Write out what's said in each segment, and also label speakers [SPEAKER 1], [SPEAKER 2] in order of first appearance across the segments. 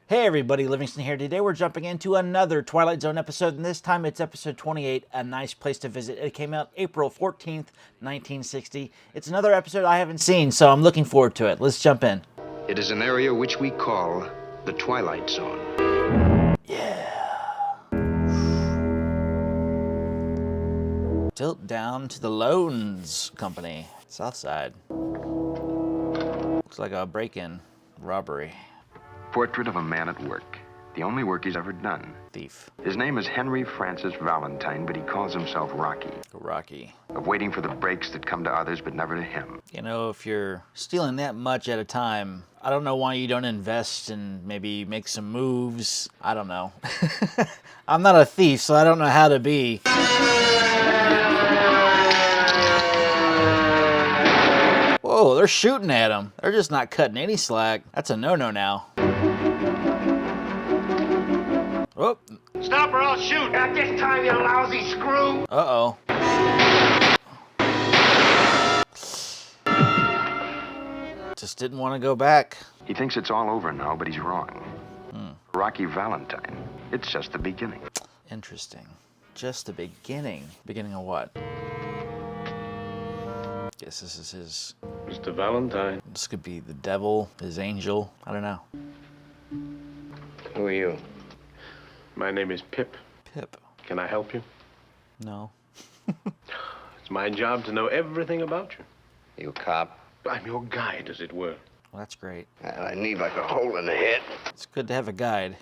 [SPEAKER 1] Hey everybody, Livingston here. Today we're jumping into another Twilight Zone episode, and this time it's episode 28, A Nice Place to Visit. It came out April 14th, 1960. It's another episode I haven't seen, so I'm looking forward to it. Let's jump in.
[SPEAKER 2] It is an area which we call the Twilight Zone.
[SPEAKER 1] Yeah. Tilt down to the Loans Company, South Side. Looks like a break-in robbery.
[SPEAKER 2] Portrait of a man at work. The only work he's ever done.
[SPEAKER 1] Thief.
[SPEAKER 2] His name is Henry Francis Valentine, but he calls himself Rocky.
[SPEAKER 1] Rocky.
[SPEAKER 2] Of waiting for the breaks that come to others, but never to him.
[SPEAKER 1] You know, if you're stealing that much at a time, I don't know why you don't invest and maybe make some moves. I don't know. I'm not a thief, so I don't know how to be. Whoa, they're shooting at him. They're just not cutting any slack. That's a no-no now. Oh.
[SPEAKER 3] Stop or I'll shoot! At this time, you lousy screw!
[SPEAKER 1] Uh-oh. Just didn't want to go back.
[SPEAKER 2] He thinks it's all over now, but he's wrong. Rocky Valentine. It's just the beginning.
[SPEAKER 1] Interesting. Just the beginning. Beginning of what? Guess this is his...
[SPEAKER 3] Mr. Valentine.
[SPEAKER 1] This could be the devil, his angel. I don't know.
[SPEAKER 3] Who are you? My name is Pip.
[SPEAKER 1] Pip.
[SPEAKER 3] Can I help you?
[SPEAKER 1] No.
[SPEAKER 3] It's my job to know everything about you.
[SPEAKER 4] You a cop?
[SPEAKER 3] I'm your guide, as it were.
[SPEAKER 1] Well, that's great.
[SPEAKER 4] I need like a hole in the head.
[SPEAKER 1] It's good to have a guide.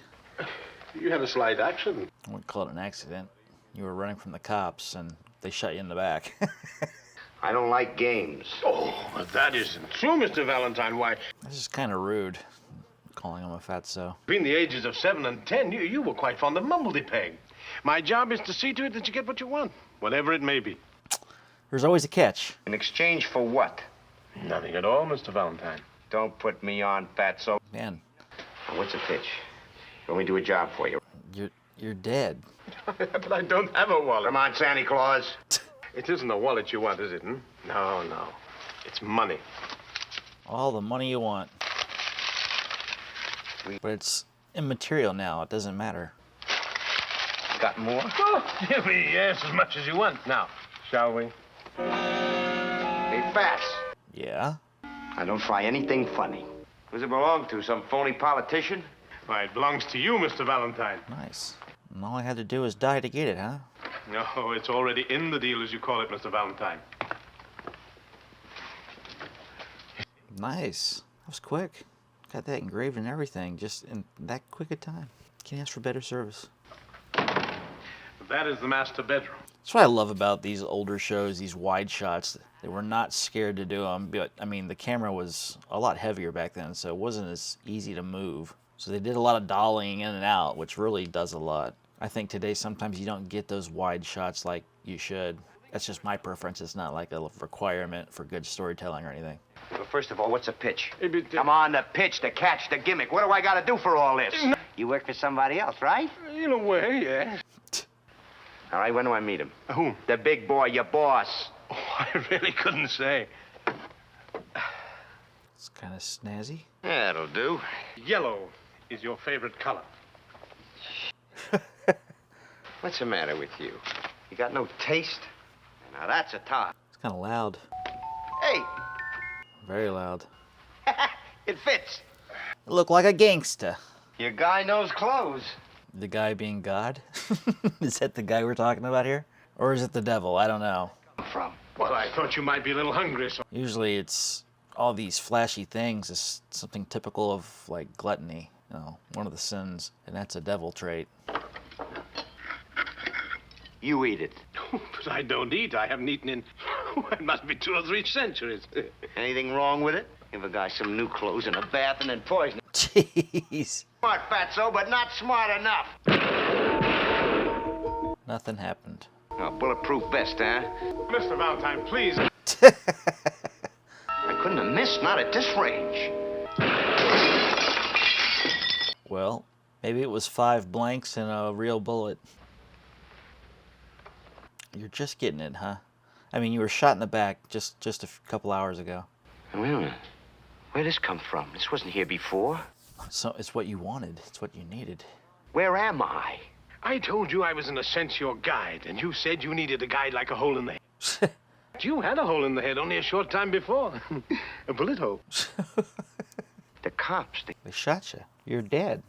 [SPEAKER 3] You had a slight accident.
[SPEAKER 1] I wouldn't call it an accident. You were running from the cops, and they shot you in the back.
[SPEAKER 4] I don't like games.
[SPEAKER 3] Oh, but that isn't true, Mr. Valentine. Why,
[SPEAKER 1] This is kind of rude, calling him a fatso.
[SPEAKER 3] between the ages of 7 and 10, you were quite fond of Mumbledy-Peg. My job is to see to it that you get what you want, whatever it may be.
[SPEAKER 1] There's always a catch.
[SPEAKER 4] In exchange for what?
[SPEAKER 3] Nothing at all, Mr. Valentine.
[SPEAKER 4] Don't put me on, fatso.
[SPEAKER 1] Man,
[SPEAKER 4] Now, what's the pitch? Let me do a job for you.
[SPEAKER 1] you're dead.
[SPEAKER 3] But I don't have a wallet.
[SPEAKER 4] Come on, Santa Claus.
[SPEAKER 3] It isn't a wallet you want, is it? No. It's money.
[SPEAKER 1] All the money you want. But it's immaterial now. It doesn't matter.
[SPEAKER 4] Got more?
[SPEAKER 3] Oh, yes, as much as you want. Now, shall we?
[SPEAKER 4] Hey, Fats.
[SPEAKER 1] Yeah?
[SPEAKER 4] I don't try anything funny. Who's it belong to? Some phony politician?
[SPEAKER 3] Why, it belongs to you, Mr. Valentine.
[SPEAKER 1] Nice. And all I had to do was die to get it, huh?
[SPEAKER 3] No, it's already in the deal, as you call it, Mr. Valentine.
[SPEAKER 1] Nice. That was quick. Got that engraved and everything, just in that quick a time. Can't ask for better service.
[SPEAKER 3] That is the master bedroom.
[SPEAKER 1] That's what I love about these older shows, these wide shots. They were not scared to do them, but I mean, the camera was a lot heavier back then, so it wasn't as easy to move. So they did a lot of dollying in and out, which really does a lot. I think today sometimes you don't get those wide shots like you should. That's just my preference. It's not like a requirement for good storytelling or anything.
[SPEAKER 4] Well, first of all, what's the pitch?
[SPEAKER 3] But,
[SPEAKER 4] Come on, the pitch, the catch, the gimmick. What do I got to do for all this? You work for somebody else, right?
[SPEAKER 3] In a way, yes.
[SPEAKER 4] All right, when do I meet him?
[SPEAKER 3] Whom?
[SPEAKER 4] The big boy, your boss.
[SPEAKER 3] Oh, I really couldn't say.
[SPEAKER 1] It's kind of snazzy.
[SPEAKER 4] Yeah, that'll do.
[SPEAKER 3] Yellow is your favorite color.
[SPEAKER 4] What's the matter with you? You got no taste? Now that's a top.
[SPEAKER 1] It's kind of loud.
[SPEAKER 4] Hey,
[SPEAKER 1] Very loud.
[SPEAKER 4] it fits.
[SPEAKER 1] Look like a gangster.
[SPEAKER 4] Your guy knows clothes.
[SPEAKER 1] The guy being God? Is that the guy we're talking about here? Or is it the devil? I don't know.
[SPEAKER 4] From.
[SPEAKER 3] Well, I thought you might be a little hungry, so...
[SPEAKER 1] Usually it's all these flashy things. It's something typical of, like, gluttony. You know, one of the sins. And that's a devil trait.
[SPEAKER 4] You eat it.
[SPEAKER 3] But I don't eat. I haven't eaten in... it must be 2 or 3 centuries.
[SPEAKER 4] Anything wrong with it? Give a guy some new clothes and a bath and then poison him.
[SPEAKER 1] Jeez.
[SPEAKER 4] Smart, fatso, but not smart enough.
[SPEAKER 1] Nothing happened.
[SPEAKER 4] Oh, bulletproof vest, huh?
[SPEAKER 3] Mr. Valentine, please.
[SPEAKER 4] I couldn't have missed, not at this range.
[SPEAKER 1] Well, maybe it was 5 blanks and a real bullet. You're just getting it, huh? I mean, you were shot in the back just a couple hours ago.
[SPEAKER 4] Wait a minute. Where'd this come from? This wasn't here before.
[SPEAKER 1] So it's what you wanted. It's what you needed.
[SPEAKER 4] Where am I?
[SPEAKER 3] I told you I was in a sense your guide, and you said you needed a guide like a hole in the head. You had a hole in the head only a short time before. A bullet hole.
[SPEAKER 4] The cops.
[SPEAKER 1] They shot you. You're dead.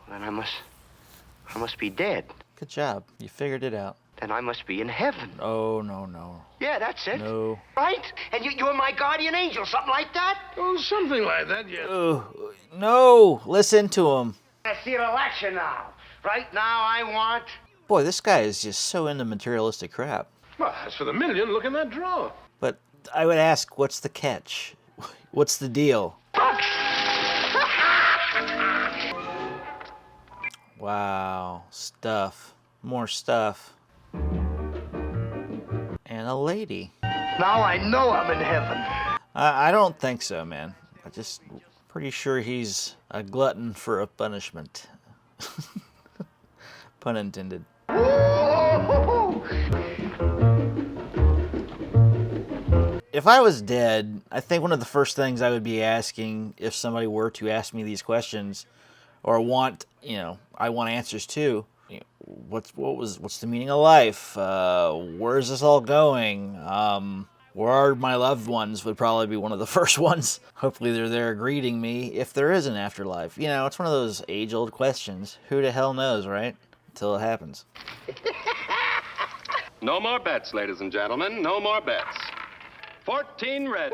[SPEAKER 4] Then I must be dead.
[SPEAKER 1] Good job. You figured it out.
[SPEAKER 4] Then I must be in heaven.
[SPEAKER 1] Oh, no.
[SPEAKER 4] Yeah, that's it.
[SPEAKER 1] No.
[SPEAKER 4] Right? And you're my guardian angel, something like that?
[SPEAKER 3] Oh, something like that, yes.
[SPEAKER 1] Oh, no. Listen to him.
[SPEAKER 4] I see an election now. Right now I want...
[SPEAKER 1] Boy, this guy is just so into materialistic crap.
[SPEAKER 3] Well, as for the million, look in that drawer.
[SPEAKER 1] But I would ask, what's the catch? What's the deal? Wow. Stuff. More stuff. And a lady.
[SPEAKER 4] Now I know I'm in heaven.
[SPEAKER 1] I don't think so, man. I'm just pretty sure he's a glutton for a punishment. Pun intended. If I was dead, I think one of the first things I would be asking if somebody were to ask me these questions, or I want answers to, what's the meaning of life? Where is this all going? Where are my loved ones would probably be one of the first ones. Hopefully they're there greeting me if there is an afterlife. It's one of those age-old questions. Who the hell knows, right? Until it happens.
[SPEAKER 5] No more bets, ladies and gentlemen. No more bets. 14 red.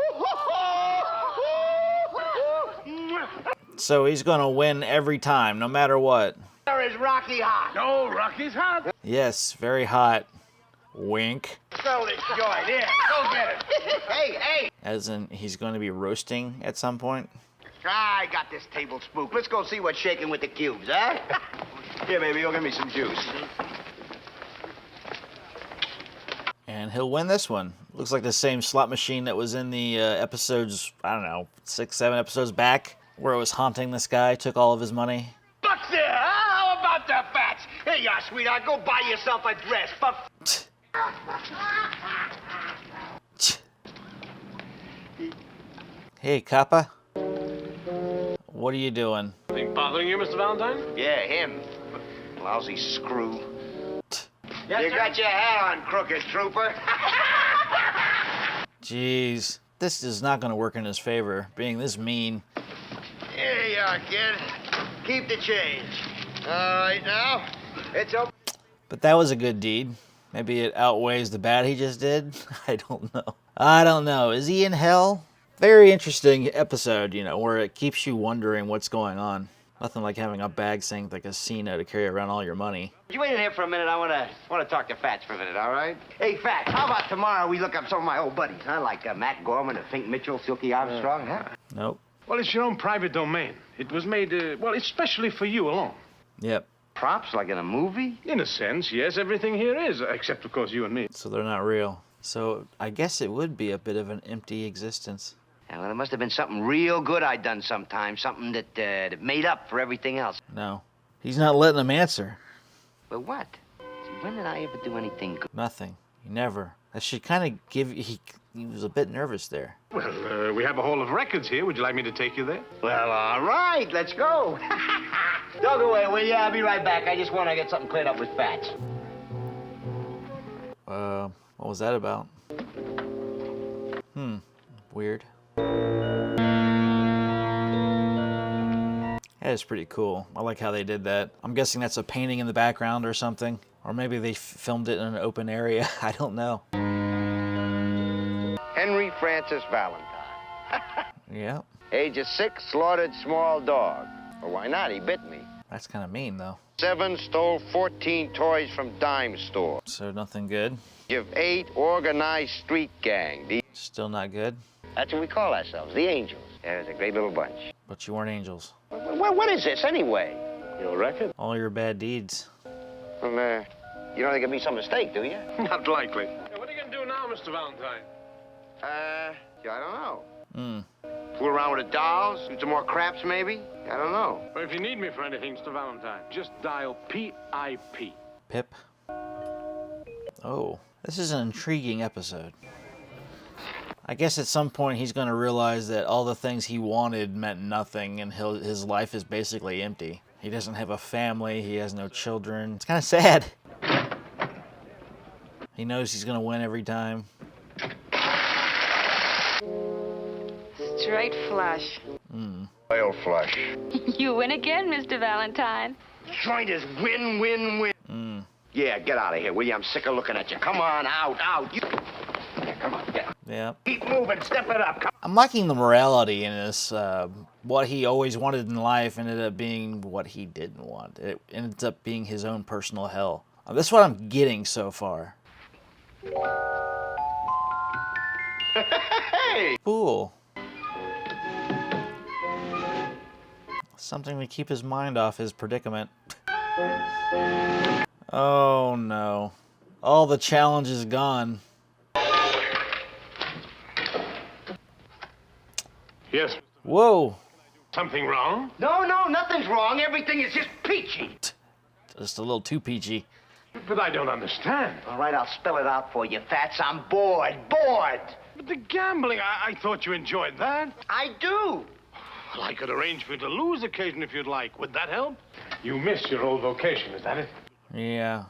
[SPEAKER 1] So he's gonna win every time, no matter what.
[SPEAKER 4] Where is Rocky hot?
[SPEAKER 3] Oh, Rocky's hot.
[SPEAKER 1] Yes, very hot. Wink.
[SPEAKER 4] Smell this joint. Here, go get it. Hey.
[SPEAKER 1] As in, he's going to be roasting at some point.
[SPEAKER 4] I got this table spook. Let's go see what's shaking with the cubes, huh? Here, baby, go get me some juice.
[SPEAKER 1] And he'll win this one. Looks like the same slot machine that was in the episodes, I don't know, 6, 7 episodes back, where it was haunting this guy, took all of his money.
[SPEAKER 4] Bucks there, huh? How about the fats? Here you are, sweetheart. Go buy yourself a dress.
[SPEAKER 1] Hey, Kappa. What are you doing?
[SPEAKER 3] Anything bothering you, Mr. Valentine?
[SPEAKER 4] Yeah, him. Lousy screw. You got your hat on, crooked trooper.
[SPEAKER 1] Jeez. This is not going to work in his favor, being this mean.
[SPEAKER 4] Here you are, kid. Keep the change. All right, now. It's open.
[SPEAKER 1] But that was a good deed. Maybe it outweighs the bad he just did. I don't know. Is he in hell? Very interesting episode, where it keeps you wondering what's going on. Nothing like having a bag saying the casino to carry around all your money.
[SPEAKER 4] You wait in here for a minute. I want to talk to Fats for a minute, all right? Hey, Fats, how about tomorrow we look up some of my old buddies, huh? Like Matt Gorman, Fink Mitchell, Silky Armstrong, huh?
[SPEAKER 1] Nope.
[SPEAKER 3] Well, it's your own private domain. It was made, especially for you alone.
[SPEAKER 1] Yep.
[SPEAKER 4] Props like in a movie?
[SPEAKER 3] In a sense, yes, everything here is, except, of course, you and me.
[SPEAKER 1] So they're not real. So I guess it would be a bit of an empty existence.
[SPEAKER 4] Yeah, well, it must have been something real good I'd done sometime. Something that made up for everything else.
[SPEAKER 1] No. He's not letting them answer.
[SPEAKER 4] But what? See, when did I ever do anything good?
[SPEAKER 1] Nothing. Never. That should kind of give you... He was a bit nervous there.
[SPEAKER 3] Well, we have a hall of records here. Would you like me to take you there?
[SPEAKER 4] Well, all right, let's go. Don't go away, will you? I'll be right back. I just want to get something cleared up with Fats.
[SPEAKER 1] What was that about? Weird. That is pretty cool. I like how they did that. I'm guessing that's a painting in the background or something. Or maybe they filmed it in an open area. I don't know.
[SPEAKER 4] Henry Francis Valentine.
[SPEAKER 1] Yeah.
[SPEAKER 4] Age of 6, slaughtered small dog. Well, why not? He bit me.
[SPEAKER 1] That's kind of mean, though.
[SPEAKER 4] 7, stole 14 toys from dime store.
[SPEAKER 1] So nothing good.
[SPEAKER 4] Give 8, organized street gang.
[SPEAKER 1] Still not good.
[SPEAKER 4] That's what we call ourselves, the Angels. There's a great little bunch.
[SPEAKER 1] But you weren't angels.
[SPEAKER 4] What is this, anyway?
[SPEAKER 3] Your record?
[SPEAKER 1] All your bad deeds.
[SPEAKER 4] Well, you don't think it'd be some mistake, do you?
[SPEAKER 3] Not likely. What are you going to do now, Mr. Valentine?
[SPEAKER 4] I don't know. Fool around with the dolls, do some more craps, maybe? I don't know.
[SPEAKER 3] Well, if you need me for anything, Mr. Valentine, just dial PIP.
[SPEAKER 1] Pip. Oh, this is an intriguing episode. I guess at some point he's going to realize that all the things he wanted meant nothing, and his life is basically empty. He doesn't have a family. He has no children. It's kind of sad. He knows he's going to win every time.
[SPEAKER 6] Straight flush.
[SPEAKER 4] Oil flush.
[SPEAKER 6] You win again, Mr. Valentine.
[SPEAKER 4] Joint is win, win, win. Yeah, get out of here, will you? I'm sick of looking at you. Come on, out. Yeah, come on, get.
[SPEAKER 1] Yeah.
[SPEAKER 4] Keep moving, step it up. Come.
[SPEAKER 1] I'm liking the morality in this. What he always wanted in life ended up being what he didn't want. It ended up being his own personal hell. That's what I'm getting so far.
[SPEAKER 4] Hey!
[SPEAKER 1] Cool. Something to keep his mind off his predicament. Oh no. All the challenge is gone.
[SPEAKER 3] Yes.
[SPEAKER 1] Whoa.
[SPEAKER 3] Something wrong?
[SPEAKER 4] No, nothing's wrong. Everything is just peachy.
[SPEAKER 1] Just a little too peachy.
[SPEAKER 3] But I don't understand.
[SPEAKER 4] All right, I'll spell it out for you, Fats. I'm bored. Bored.
[SPEAKER 3] But the gambling, I thought you enjoyed that.
[SPEAKER 4] I do.
[SPEAKER 3] Well, I could arrange for you to lose occasion if you'd like. Would that help? You miss your old vocation, is that it?
[SPEAKER 1] Yeah.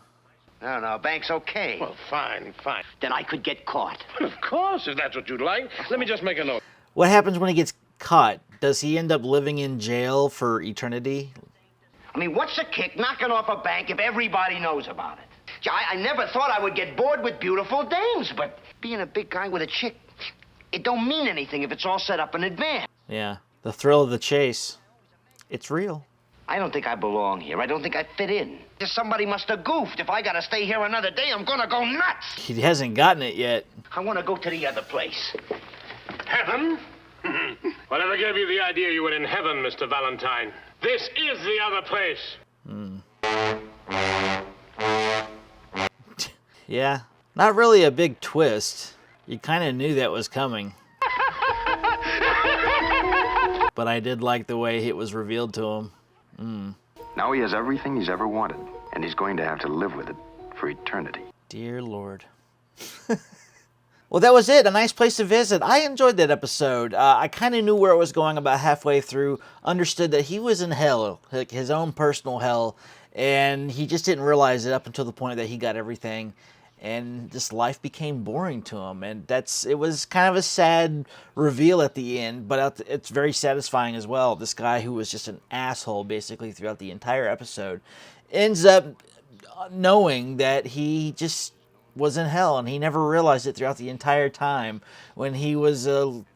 [SPEAKER 4] No, bank's okay.
[SPEAKER 3] Well, fine.
[SPEAKER 4] Then I could get caught.
[SPEAKER 3] Of course, if that's what you'd like. Let me just make a note.
[SPEAKER 1] What happens when he gets caught? Does he end up living in jail for eternity?
[SPEAKER 4] I mean, what's the kick knocking off a bank if everybody knows about it? Gee, I never thought I would get bored with beautiful dames, but being a big guy with a chick, it don't mean anything if it's all set up in advance.
[SPEAKER 1] Yeah. The thrill of the chase. It's real.
[SPEAKER 4] I don't think I belong here. I don't think I fit in. Somebody must have goofed. If I gotta stay here another day, I'm gonna go nuts.
[SPEAKER 1] He hasn't gotten it yet.
[SPEAKER 4] I want to go to the other place.
[SPEAKER 3] Heaven? Whatever gave you the idea you were in heaven, Mr. Valentine? This is the other place.
[SPEAKER 1] Yeah. Not really a big twist. You kind of knew that was coming. But I did like the way it was revealed to him.
[SPEAKER 2] Now he has everything he's ever wanted, and he's going to have to live with it for eternity.
[SPEAKER 1] Dear Lord. Well, that was it. A nice place to visit. I enjoyed that episode. I kind of knew where it was going about halfway through. Understood that he was in hell, like his own personal hell, and he just didn't realize it up until the point that he got everything, and just life became boring to him. And it was kind of a sad reveal at the end, but it's very satisfying as well. This guy who was just an asshole basically throughout the entire episode ends up knowing that he just was in hell, and he never realized it throughout the entire time when he was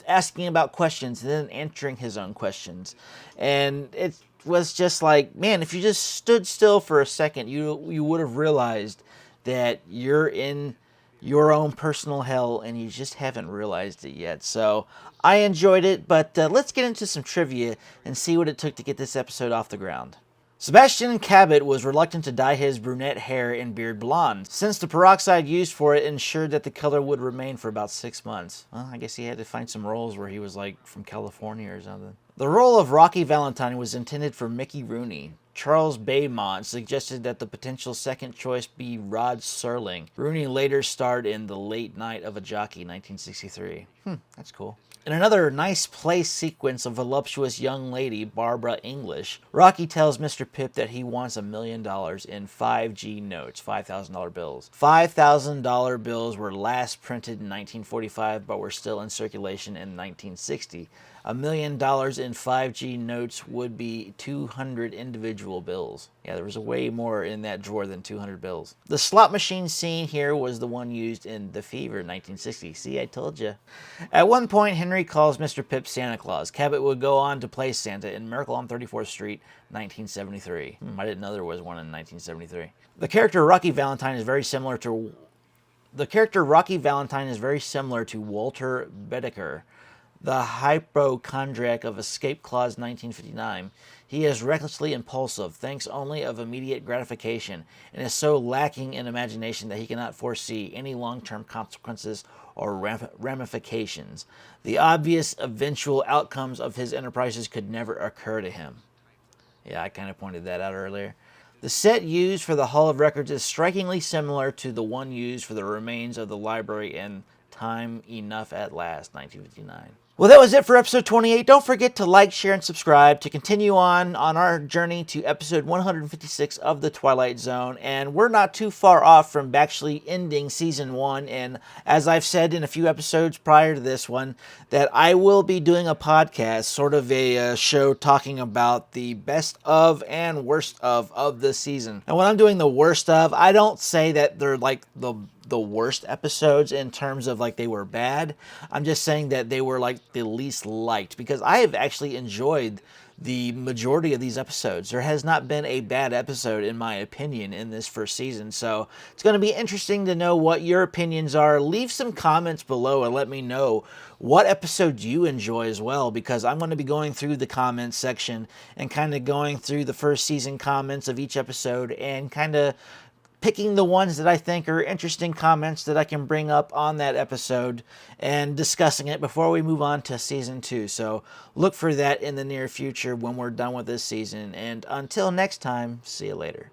[SPEAKER 1] asking about questions and then answering his own questions. And it was just like, man, if you just stood still for a second, you would have realized that you're in your own personal hell and you just haven't realized it yet. So I enjoyed it, but let's get into some trivia and see what it took to get this episode off the ground. Sebastian Cabot was reluctant to dye his brunette hair and beard blonde, since the peroxide used for it ensured that the color would remain for about 6 months. Well, I guess he had to find some roles where he was like from California or something. The role of Rocky Valentine was intended for Mickey Rooney. Charles Baymont suggested that the potential second choice be Rod Serling. Rooney later starred in The Late Night of a Jockey, 1963. That's cool. In another nice place sequence of voluptuous young lady, Barbara English, Rocky tells Mr. Pip that he wants $1 million in 5G notes, $5,000 bills. $5,000 bills were last printed in 1945, but were still in circulation in 1960. $1 million in 5G notes would be 200 individual bills. Yeah, there was way more in that drawer than 200 bills. The slot machine scene here was the one used in The Fever, 1960. See, I told you. At one point, Henry calls Mr. Pip Santa Claus. Cabot would go on to play Santa in Miracle on 34th Street, 1973. I didn't know there was one in 1973. The character Rocky Valentine is very similar to Walter Bedecker, the hypochondriac of Escape Clause 1959. He is recklessly impulsive, thinks only of immediate gratification, and is so lacking in imagination that he cannot foresee any long-term consequences or ramifications. The obvious eventual outcomes of his enterprises could never occur to him. Yeah, I kind of pointed that out earlier. The set used for the Hall of Records is strikingly similar to the one used for the remains of the library and Time Enough at Last, 1959. Well, that was it for episode 28. Don't forget to like, share, and subscribe to continue on our journey to episode 156 of The Twilight Zone. And we're not too far off from actually ending season 1. And as I've said in a few episodes prior to this one, that I will be doing a podcast, sort of a show talking about the best of and worst of the season. And when I'm doing the worst of, I don't say that they're like the worst episodes in terms of like they were bad. I'm just saying that they were like the least liked, because I have actually enjoyed the majority of these episodes. There has not been a bad episode, in my opinion, in this first season. So it's going to be interesting to know what your opinions are. Leave some comments below and let me know what episodes you enjoy as well, because I'm going to be going through the comments section and kind of going through the first season comments of each episode and kind of picking the ones that I think are interesting comments that I can bring up on that episode and discussing it before we move on to season 2. So look for that in the near future when we're done with this season. And until next time, see you later.